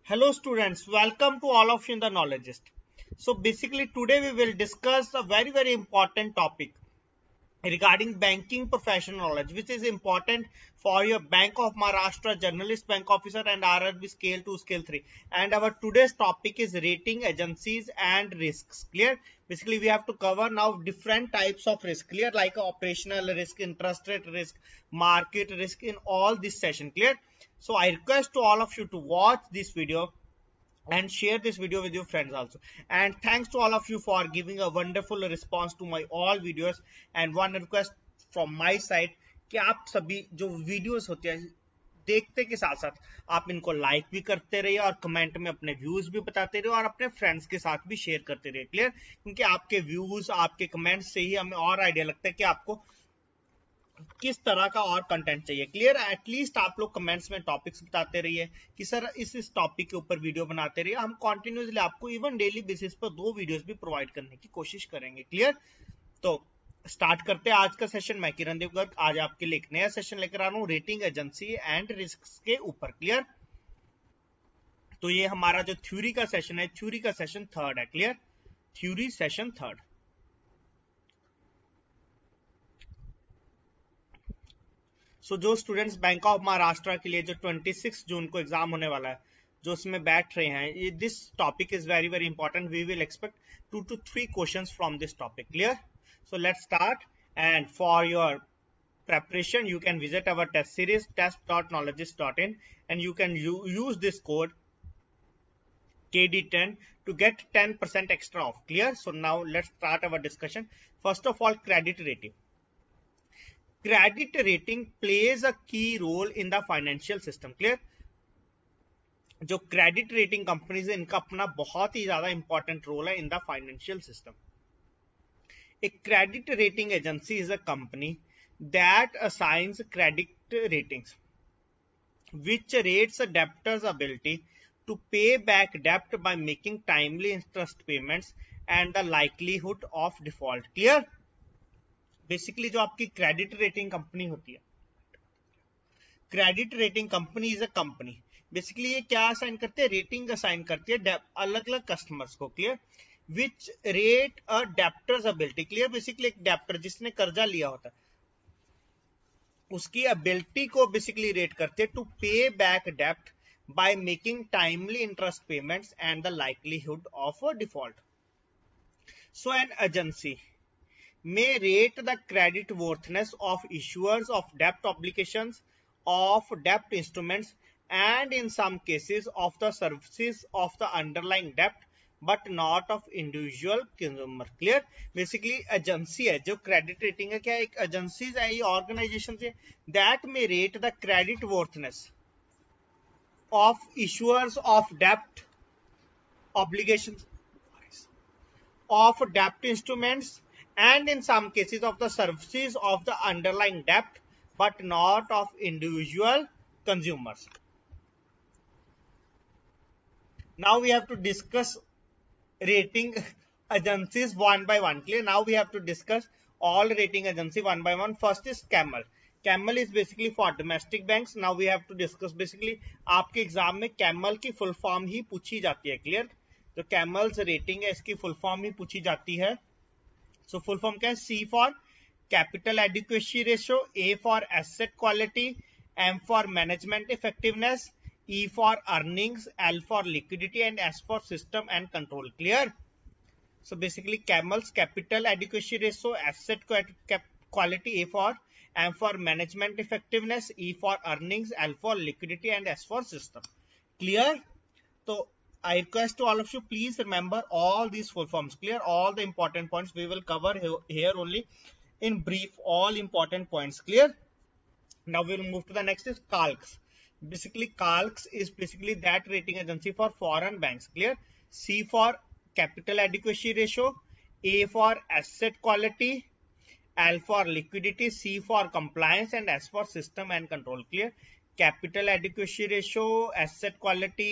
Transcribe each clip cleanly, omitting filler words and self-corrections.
Hello students, welcome to all of you in the Knowledgeist. So basically today we will discuss a very important topic regarding banking professional knowledge, which is important for your Bank of Maharashtra journalist bank officer and RRB scale 2 scale 3. And our today's topic is rating agencies and risks. Clear? Basically we have to cover now different types of risk, clear, like operational risk, interest rate risk, market risk in all this session. Clear? So I request to all of you to watch this video and share this video with your friends also. And thanks to all of you for giving a wonderful response to my all videos. And one request from my side कि आप सभी जो videos होते हैं देखते के साथ साथ आप इनको लाइक भी करते रहिए और कमेंट में अपने व्यूज भी बताते रहिए और अपने फ्रेंड्स के साथ भी शेयर करते रहिए। क्लियर? क्योंकि आपके व्यूज आपके कमेंट्स से ही हमें और आइडिया लगता है कि आपको किस तरह का और कंटेंट चाहिए। क्लियर? एटलीस्ट आप लोग कमेंट्स में टॉपिक्स बताते रहिए कि सर इस टॉपिक के ऊपर वीडियो बनाते रहिए। हम कॉन्टिन्यूसली आपको इवन डेली बेसिस पर 2 वीडियोस भी प्रोवाइड करने की कोशिश करेंगे। क्लियर? तो स्टार्ट करते हैं आज का सेशन। मैं किरण देव गर्ग आज आपके लिए एक नया सेशन लेकर आ रहा हूँ रेटिंग एजेंसी एंड रिस्क के ऊपर। क्लियर? तो ये हमारा जो थ्योरी का सेशन है, थ्योरी का सेशन 3rd है। क्लियर? Theory session 3rd। सो जो स्टूडेंट्स बैंक ऑफ महाराष्ट्र के लिए जो 26 जून को एग्जाम होने वाला है, जो उसमें बैठ रहे हैं, ये this topic is very important. We will expect 2 to 3 questions from this topic. Clear? So let's start and for your preparation you can visit our test series test.knowledgeist.in and you can use this code KD10 to get 10% extra off. Clear? So now let's start our discussion. First of all, credit rating. Credit rating plays a key role in the financial system. Clear? जो credit rating companies है इनका अपना बहुत ही ज्यादा important role है in the financial system. A credit rating agency is a company that assigns credit ratings, which rates a debtor's ability to pay back debt by making timely interest payments and the likelihood of default. Clear? Basically जो आपकी credit rating company होती है, credit rating company is a company. Basically ये क्या assign करते हैं? Rating assign करती है अलग अलग कस्टमर्स को। Clear? Which rate a debtors ability. Clear? Basically एक डेप्टर जिसने कर्जा लिया होता है उसकी एबिलिटी को बेसिकली रेट करते हैं टू पे बैक डेप्ट by making timely interest payments and the likelihood of a default. So an agency may rate the credit worthiness of issuers of debt obligations, of debt instruments, and in some cases of the services of the underlying debt, but not of individual consumer. Clear? Basically agency है जो credit rating है, क्या एक agency है, ये organisation है that may rate the credit worthiness of issuers of debt obligations, of debt instruments, and in some cases of the services of the underlying debt, but not of individual consumers. Now we have to discuss rating agencies one by one. Clear? Now we have to discuss all rating agency one by one. First is Camel. Camel is basically for domestic banks. Now we have to discuss basically आपके exam में camel की full form ही पूछी जाती है। Clear? तो camels rating है इसकी full form ही पूछी जाती है। सो फुल फॉर्म क्या है? C for capital adequacy ratio, A for asset quality, M for management effectiveness, E for earnings, L for liquidity and S for system and control. Clear? So basically CAMELS capital adequacy ratio, asset quality, A for, M for management effectiveness, E for earnings, L for liquidity and S for system. Clear? तो I request to all of you, please remember all these full forms. Clear? All the important points we will cover here only in brief, all important points. Clear? Now we will move to the next is CALCS. Basically CALCS is basically that rating agency for foreign banks. Clear? C for capital adequacy ratio, A for asset quality, L for liquidity, C for compliance and S for system and control. Clear? Capital adequacy ratio, asset quality,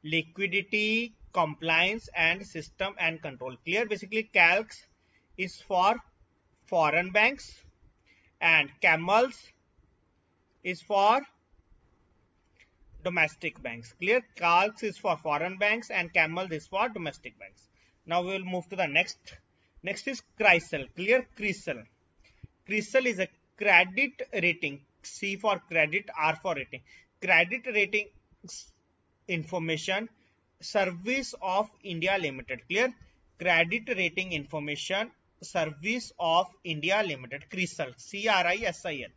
liquidity, compliance and system and control. Clear? Basically CALCS is for foreign banks and CAMELS is for domestic banks. Clear? CALS is for foreign banks and CAMEL is for domestic banks. Now we will move to the next. Next is CRISIL. Clear? CRISIL. CRISIL is a credit rating. C for credit, R for rating. Credit rating information service of India Limited. Clear? Credit rating information service of India Limited. CRISIL. CRISIL.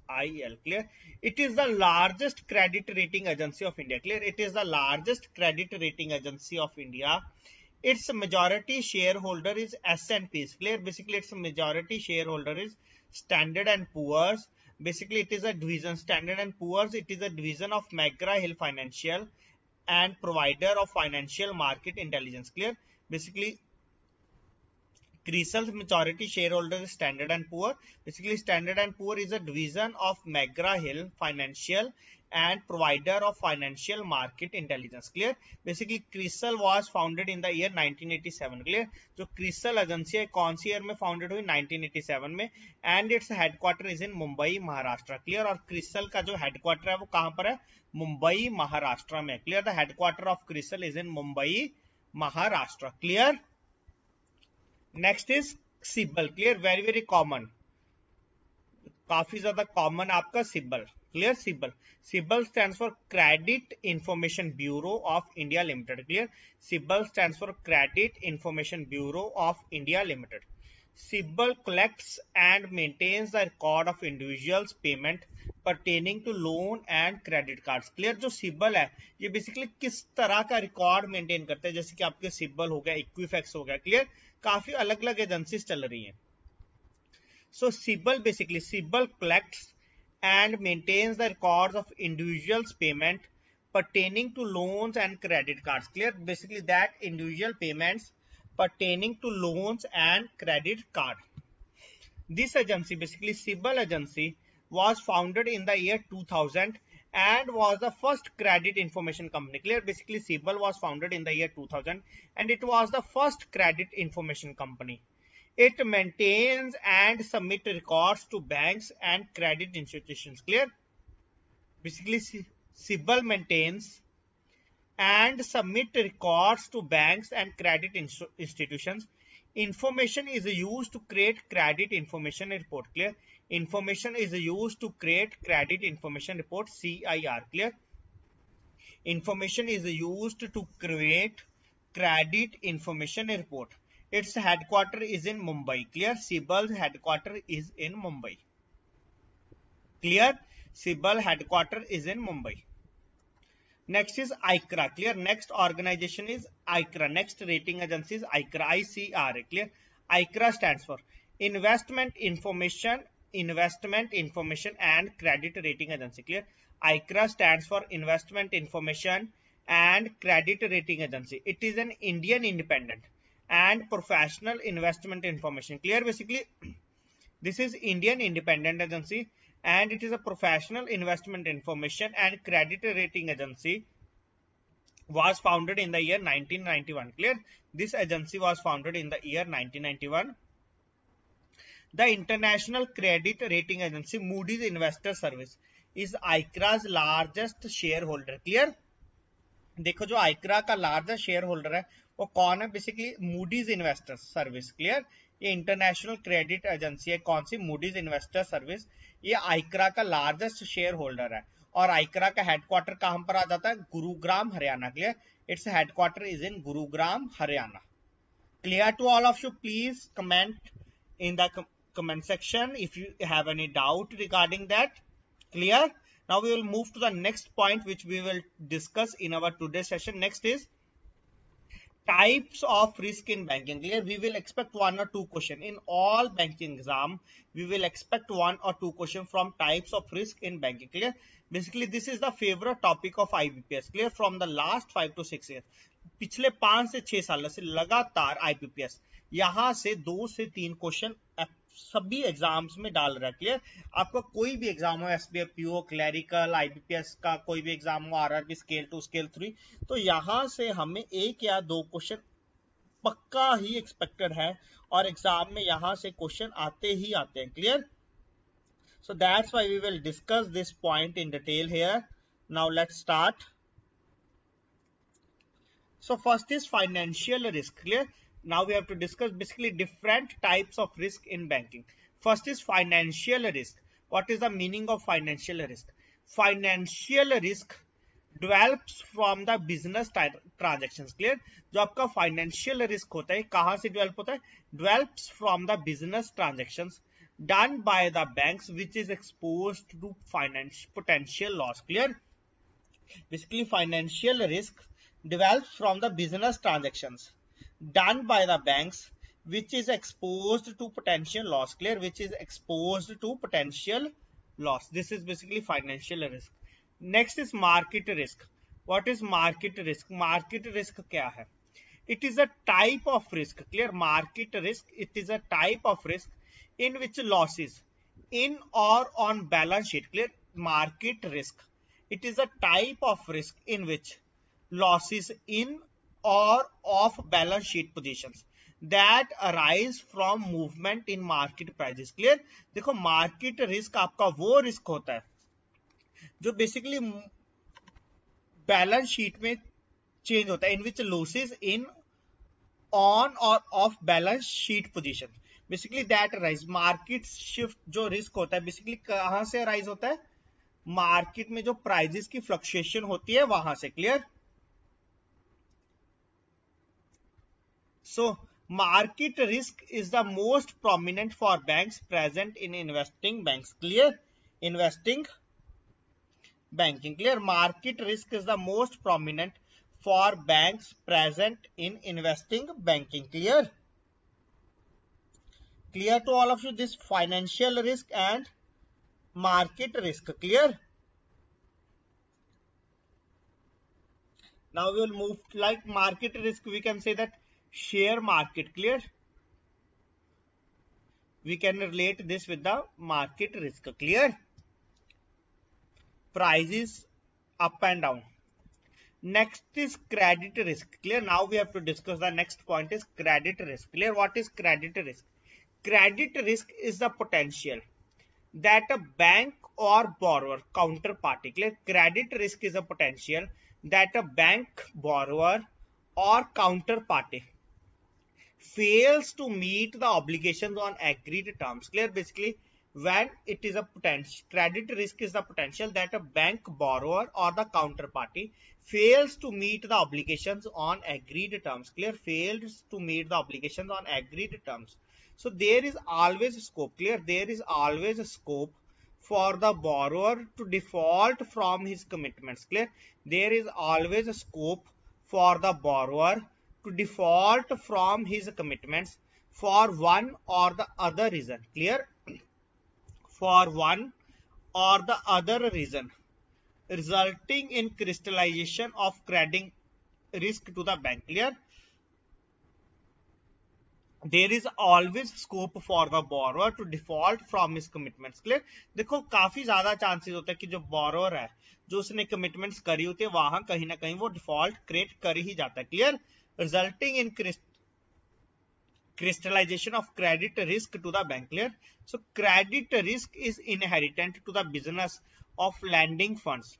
CRISIL. Clear? It is the largest credit rating agency of India. Clear? It is the largest credit rating agency of India. Its majority shareholder is S&P. Clear? Basically, its majority shareholder is Standard and Poor's. Basically, it is a division. Standard and Poor's. It is a division of McGraw Hill Financial and provider of financial market intelligence. Clear? Basically, CRISIL's majority shareholder is Standard and Poor. Basically, Standard and Poor is a division of McGraw Hill Financial and provider of financial market intelligence. Clear? Basically, CRISIL was founded in the year 1987. Clear? जो CRISIL agency है कौन सी year में founded हुई 1987 में and it's headquarter is in Mumbai Maharashtra. Clear? और CRISIL का जो headquarter है वो कहां पर है? मुंबई महाराष्ट्र में. Clear? The headquarter of CRISIL is in Mumbai Maharashtra. Clear? Next is Sibal. Clear? Very very common, काफी ज्यादा कॉमन आपका Sibal. Clear? Sibal. Sibal stands for credit information bureau of India limited. Clear? Sibal stands for credit information bureau of India limited. Sibal collects and maintains the record of individuals payment pertaining to loan and credit cards. Clear? जो सिबल है ये basically किस तरह का record maintain करते हैं, जैसे कि आपके सिबल हो गया, इक्विफैक्स हो गया. क्लियर? काफी अलग अलग एजेंसीज चल रही हैं. So CIBIL, basically CIBIL collects and maintains the records of individuals payment pertaining to loans and credit cards. Clear? Basically that individual payments pertaining to loans and credit card. This agency, basically CIBIL agency, was founded in the year 2000 and was the first credit information company. Clear? Basically CIBIL was founded in the year 2000 and it was the first credit information company. It maintains and submit records to banks and credit institutions. Clear? Basically, CIBIL maintains and submit records to banks and credit institutions. Information is used to create credit information report. Clear? Information is used to create credit information report. CIR. Clear? Information is used to create credit information report. Its headquarter is in Mumbai. Clear? CIBIL's headquarter is in Mumbai. Clear? CIBIL headquarter is in Mumbai. Next is ICRA. Clear? Next organization is ICRA. Next rating agency is ICRA. ICRA. Clear? ICRA stands for Investment Information and Credit Rating Agency. Clear? ICRA stands for Investment Information and Credit Rating Agency. It is an Indian independent and professional investment information. Clear? Basically this is Indian independent agency and it is a professional investment information and credit rating agency. Was founded in the year 1991. Clear? This agency was founded in the year 1991. The international credit rating agency Moody's Investor Service is ICRA's largest shareholder. Clear? देखो जो ICRA का largest share holder है वो कौन है? Basically Moody's investor service. Clear? ये international credit agency है. कौन सी? Moody's investor service. ये ICRA का लार्जेस्ट शेयर होल्डर है और ICRA का हेडक्वार्टर कहां पर आ जाता है? Gurugram Haryana. Clear? It's headquarter is in Gurugram Haryana. Clear to all of you? Please comment in the comment section if you have any doubt regarding that. Clear? Now we will move to the next point which we will discuss in our today's session. Next is types of risk in banking. Clear? We will expect one or two question in all banking exam. We will expect one or two question from types of risk in banking. Clear? Basically this is the favorite topic of IBPS. Clear? From the last 5 to 6 years. पिछले 5 से 6 साल से लगातार IBPS यहां से 2 से 3 question सभी exams में डाल रहा है. क्लियर? आपका कोई भी एग्जाम हो, एसबीआई पीओ, क्लैरिकल, आईबीपीएस का कोई भी एग्जाम हो, आरआरबी स्केल 2 स्केल 3, तो यहां से हमें 1 या 2 क्वेश्चन पक्का ही एक्सपेक्टेड है और एग्जाम में यहां से क्वेश्चन आते ही आते हैं. Clear? So that's why we will discuss this point in detail here. Now let's start. So first is financial risk. Clear? Now we have to discuss basically different types of risk in banking. First is financial risk. What is the meaning of financial risk? Financial risk develops from the business transactions. Clear? जो आपका financial risk होता है कहाँ से develop होता है? Develops from the business transactions done by the banks which is exposed to potential loss. Clear? Basically financial risk develops from the business transactions done by the banks which is exposed to potential loss. Clear? Which is exposed to potential loss. This is basically financial risk. Next is market risk. What is market risk? Market risk क्या है? It is a type of risk. Clear? Market risk, it is a type of risk in which losses in or on balance sheet. Clear? Market risk, it is a type of risk in which losses in or off balance sheet positions that arise from movement in market prices. Clear? देखो market risk आपका वो risk होता है जो basically balance sheet में change होता है in which losses in on or off balance sheet position basically that arise. Market shift जो risk होता है basically कहाँ से arise होता है? मार्केट में जो प्राइजेस की फ्लक्चुएशन होती है वहां से. Clear? So market risk is the most prominent for banks present in investing banks. Clear? Investing banking. Clear? Market risk is the most prominent for banks present in investing banking. Clear? Clear to all of you this financial risk and market risk. Clear? Now we will move like market risk. We can say that share market. Clear? We can relate this with the market risk. Clear? Prices up and down. Next is credit risk. Clear? Now we have to discuss the next point is credit risk. Clear? What is credit risk? Credit risk is the potential that a bank or borrower counterparty. Clear? Credit risk is a potential that a bank, borrower or counterparty fails to meet the obligations on agreed terms. Clear? Basically when it is a potential, credit risk is the potential that a bank, borrower or the counterparty fails to meet the obligations on agreed terms. Clear? Fails to meet the obligations on agreed terms. So there is always a scope. Clear? There is always a scope for the borrower to default from his commitments. Clear? There is always a scope for the borrower to default from his commitments for one or the other reason. Clear? For one or the other reason, resulting in crystallization of credit risk to the bank. Clear? There is always scope for the borrower to default from his commitments. Clear? देखो काफी ज्यादा chances होता है कि जो borrower है जो उसने commitments करी होती है वहां कहीं ना कहीं वो default create कर ही जाता है. Clear? Resulting in crystallization of credit risk to the bank. Clear? So credit risk is inherent to the business of lending funds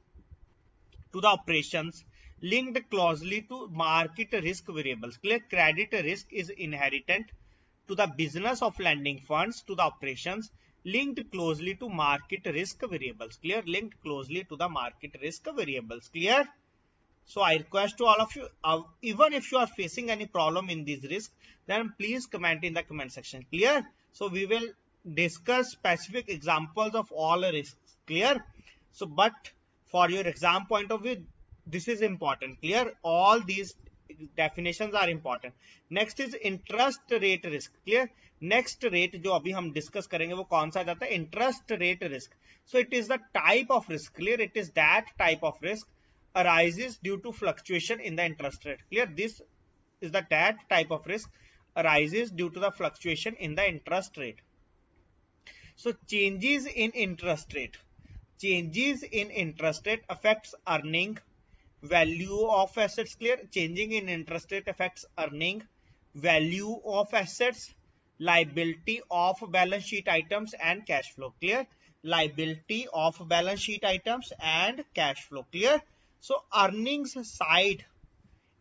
to the operations linked closely to market risk variables. Clear? Credit risk is inherent to the business of lending funds to the operations linked closely to market risk variables. Clear? Linked closely to the market risk variables. Clear? So I request to all of you, even if you are facing any problem in this risk, then please comment in the comment section. Clear? So we will discuss specific examples of all risks. Clear? So but for your exam point of view, this is important. Clear? All these definitions are important. Next is interest rate risk. Clear? Next rate जो अभी हम discuss करेंगे वो कौन सा जाता है? Interest rate risk. So it is the type of risk. Clear? It is that type of risk arises due to fluctuation in the interest rate. Clear? This is the that type of risk arises due to the fluctuation in the interest rate. So changes in interest rate. Changes in interest rate affects earning value of assets. Clear? Changing in interest rate affects earning value of assets, liability of balance sheet items and cash flow. Clear? liability of balance sheet items and cash flow. Clear? So earnings side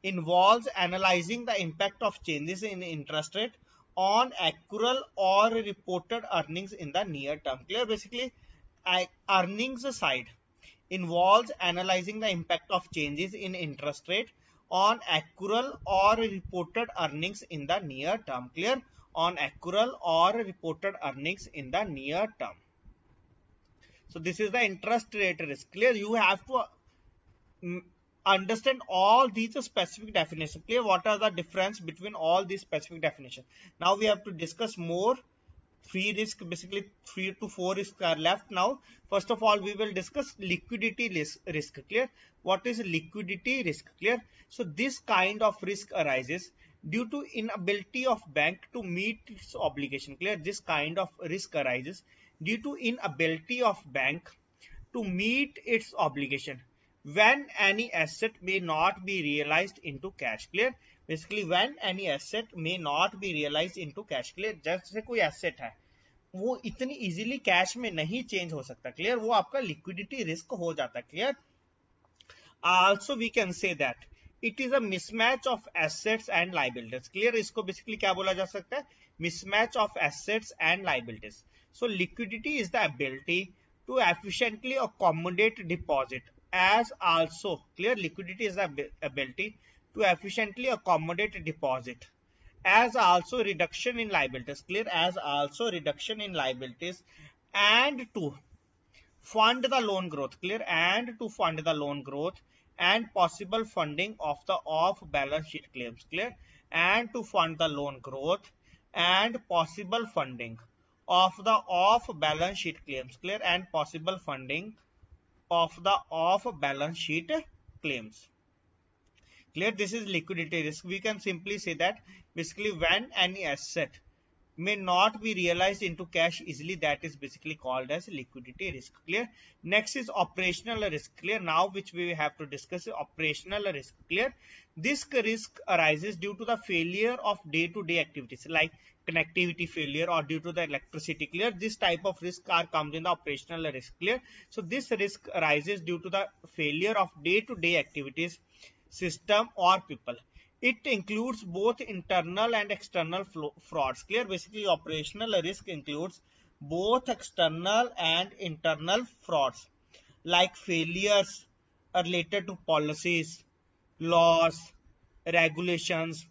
involves analyzing the impact of changes in interest rate on accrual or reported earnings in the near term. Clear? Basically, earnings side involves analyzing the impact of changes in interest rate on accrual or reported earnings in the near term. Clear? On accrual or reported earnings in the near term. So this is the interest rate risk. Clear? You have to understand all these specific definitions. Clear? What are the difference between all these specific definitions? Now we have to discuss more. Three risk, basically 3 to 4 risks are left now. First of all, we will discuss liquidity risk. Clear? What is liquidity risk? Clear? So this kind of risk arises due to inability of bank to meet its obligation. Clear? This kind of risk arises due to inability of bank to meet its obligation when any asset may not be realized into cash. Clear? Basically when any asset may not be realized into cash. Clear? जैसे कोई asset है वो इतनी easily cash में नहीं change हो सकता. Clear? वो आपका लिक्विडिटी रिस्क हो जाता है. Clear? Also we can say that it is a mismatch of assets and liabilities. Clear? इसको बेसिकली क्या बोला जा सकता है? Mismatch of assets and liabilities. So liquidity is the ability to efficiently accommodate deposit as also. Clear? Liquidity is the ability to efficiently accommodate deposit as also reduction in liabilities. Clear? As also reduction in liabilities and to fund the loan growth. Clear? And to fund the loan growth and possible funding of the off balance sheet claims. Clear? And to fund the loan growth and possible funding of the off balance sheet claims. Clear? And possible funding of the off balance sheet claims. Clear? This is liquidity risk. We can simply say that basically when any asset may not be realized into cash easily, that is basically called as liquidity risk. Clear? Next is operational risk. Clear? Now which we have to discuss operational risk. Clear? This risk arises due to the failure of day-to-day activities like connectivity failure or due to the electricity. Clear? This type of risk comes in the operational risk. Clear? So this risk arises due to the failure of day-to-day activities, system or people. It includes both internal and external frauds. Clear? Basically operational risk includes both external and internal frauds like failures related to policies, laws, regulations,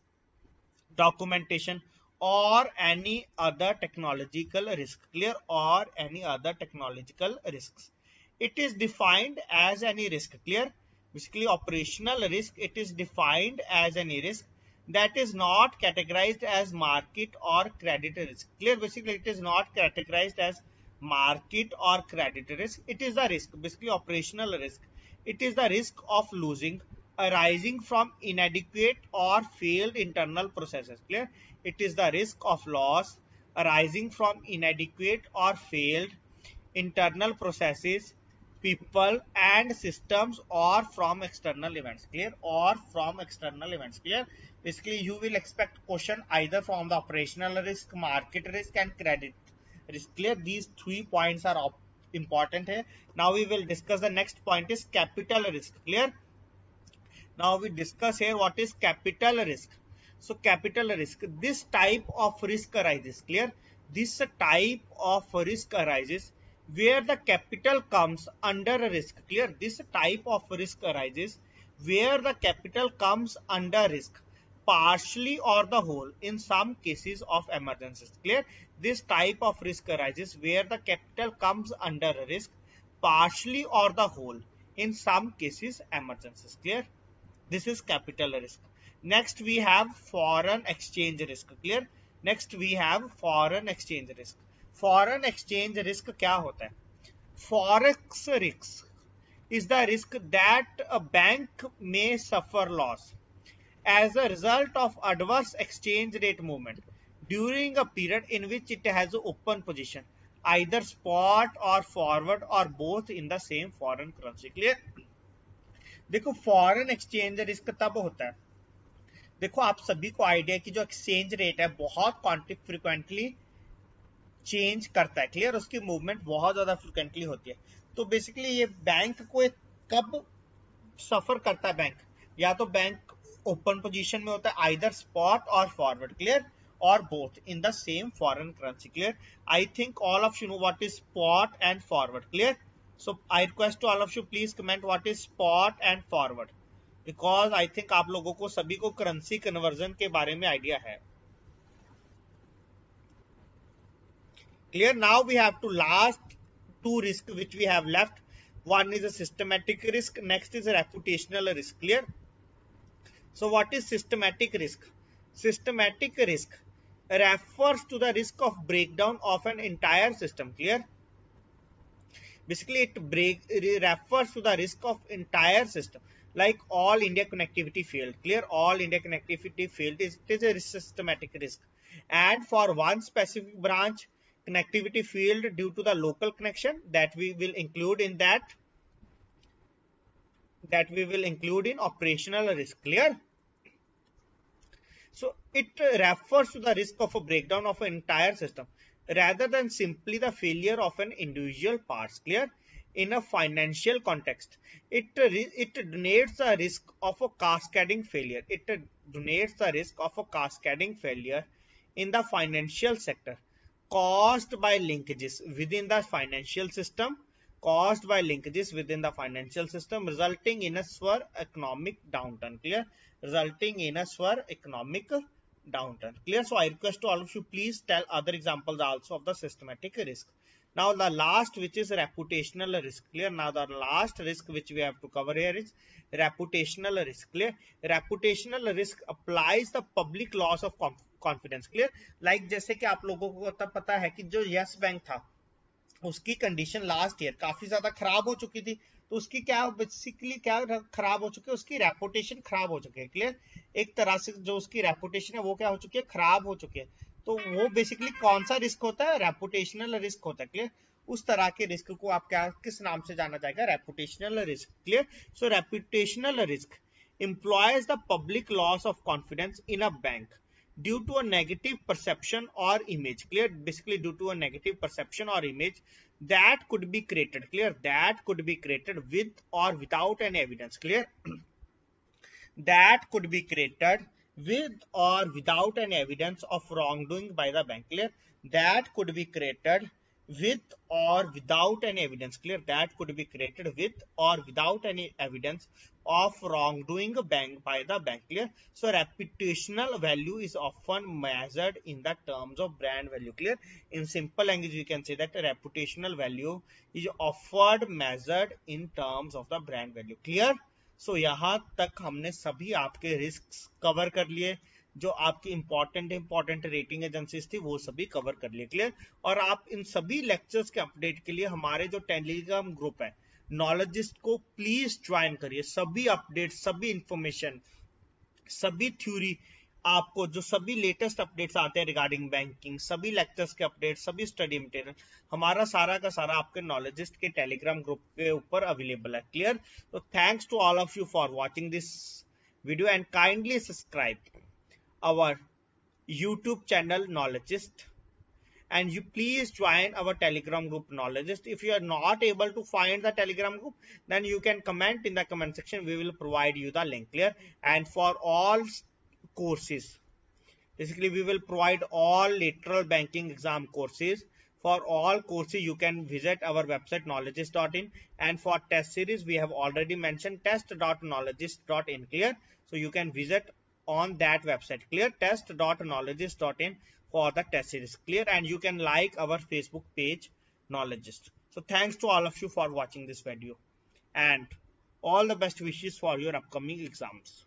documentation or any other technological risk. Clear? Or any other technological risks. It is defined as any risk. Clear? Basically operational risk, it is defined as any risk that is not categorized as market or credit risk. Clear? Basically it is not categorized as market or credit risk. It is the risk, basically operational risk. It is the risk of losing arising from inadequate or failed internal processes. Clear? It is the risk of loss arising from inadequate or failed internal processes, people and systems or from external events. Clear? Or from external events. Clear? Basically you will expect question either from the operational risk, market risk and credit risk. Clear? These 3 points are important here. Now we will discuss the next point is capital risk. Clear? Now we discuss here what is capital risk. So capital risk, this type of risk arises. Clear? This type of risk arises where the capital comes under risk. Clear? This type of risk arises where the capital comes under risk, partially or the whole in some cases of emergencies. Clear? This type of risk arises where the capital comes under risk, partially or the whole in some cases emergencies. Clear? This is capital risk. Next we have foreign exchange risk. Clear? Next we have foreign exchange risk. Foreign exchange risk क्या होता है? Forex risk is the risk that a bank may suffer loss as a result of adverse exchange rate movement during a period in which it has an open position, either spot or forward or both in the same foreign currency. Clear? देखो foreign exchange risk तब होता है, देखो आप सभी को idea कि जो एक्सचेंज रेट है बहुत फ्रिक्वेंटली चेंज करता है, क्लियर, उसकी मूवमेंट बहुत ज्यादा फ्रिक्वेंटली होती है। तो बेसिकली ये बैंक को कब सफर करता है बैंक, या तो बैंक ओपन पोजीशन में होता है आइदर स्पॉट और forward, clear, or both in the same foreign currency, clear? I think all of you know what is spot and forward, clear? So I request to all of you, please comment what is spot and forward, because I think आप लोगों को सभी को currency conversion के बारे में idea है, clear? Now we have to last two risk which we have left. One is a systematic risk, next is a reputational risk, clear? So what is systematic risk? Systematic risk refers to the risk of breakdown of an entire system, clear? Basically it refers to the risk of entire system, like all India connectivity failed, clear? All India connectivity failed is a systematic risk, and for one specific branch connectivity failed due to the local connection, that we will include in operational risk, clear? So it refers to the risk of a breakdown of an entire system rather than simply the failure of an individual parts, clear? In a financial context, it denotes the risk of a cascading failure. It denotes the risk of a cascading failure in the financial sector caused by linkages within the financial system, resulting in a severe economic downturn, clear? Resulting in a severe economic downturn, clear? So I request to all of you, please tell other examples also of the systematic risk. Now the last, which is reputational risk, clear? Now the last risk which we have to cover here is reputational risk, clear? Reputational risk applies the public loss of confidence, clear? Like जैसे कि आप लोगों को तब पता है कि जो यस बैंक था उसकी कंडीशन लास्ट ईयर काफी ज्यादा खराब हो चुकी थी, तो उसकी क्या बेसिकली क्या खराब हो चुकी है, उसकी रेपुटेशन खराब हो चुकी है, क्लियर? एक तरह से जो उसकी रेपुटेशन है वो क्या हो चुकी है, खराब हो चुकी है। तो वो बेसिकली कौन सा रिस्क होता है, रेपुटेशनल रिस्क होता है, क्लियर? उस तरह के रिस्क को आप क्या किस नाम से जाना जाएगा, reputational risk, clear? So reputational risk implies the public loss of confidence in a bank due to a negative perception or image, clear? Basically due to a negative perception or image that could be created, clear? That could be created with or without any evidence, clear? That could be created with or without any evidence of wrongdoing by the bank, clear? That could be created with or without any evidence, clear? That could be created with or without any evidence of wrongdoing by the bank, clear? So reputational value is often measured in the terms of brand value, clear? In simple language we can say that reputational value is often measured in terms of the brand value, clear? सो यहाँ तक हमने सभी आपके risk cover कर लिए, जो आपकी important rating agencies थी वो सभी कवर कर लिए, क्लियर? और आप इन सभी लेक्चर्स के अपडेट के लिए हमारे जो टेलीग्राम ग्रुप है नॉलेजिस्ट को प्लीज ज्वाइन करिए। सभी अपडेट, सभी इंफॉर्मेशन, सभी थ्योरी, आपको जो सभी लेटेस्ट अपडेट्स आते हैं रिगार्डिंग बैंकिंग, सभी लेक्चर्स के अपडेट, सभी स्टडी मटेरियल, हमारा सारा का सारा आपके नॉलेजिस्ट के टेलीग्राम ग्रुप के ऊपर अवेलेबल है, क्लियर? तो thanks to all of you for watching this video and kindly subscribe our YouTube channel Knowledgist, and you please join our telegram group knowledgeist. If you are not able to find the telegram group, then you can comment in the comment section, we will provide you the link, clear? And for all courses, basically we will provide all lateral banking exam courses. For all courses you can visit our website knowledgeist.in, and for test series we have already mentioned test.knowledgeist.in, clear? So you can visit on that website, clear? test.knowledgeist.in for the test series, clear? And you can like our Facebook page knowledgeist. So thanks to all of you for watching this video, and all the best wishes for your upcoming exams.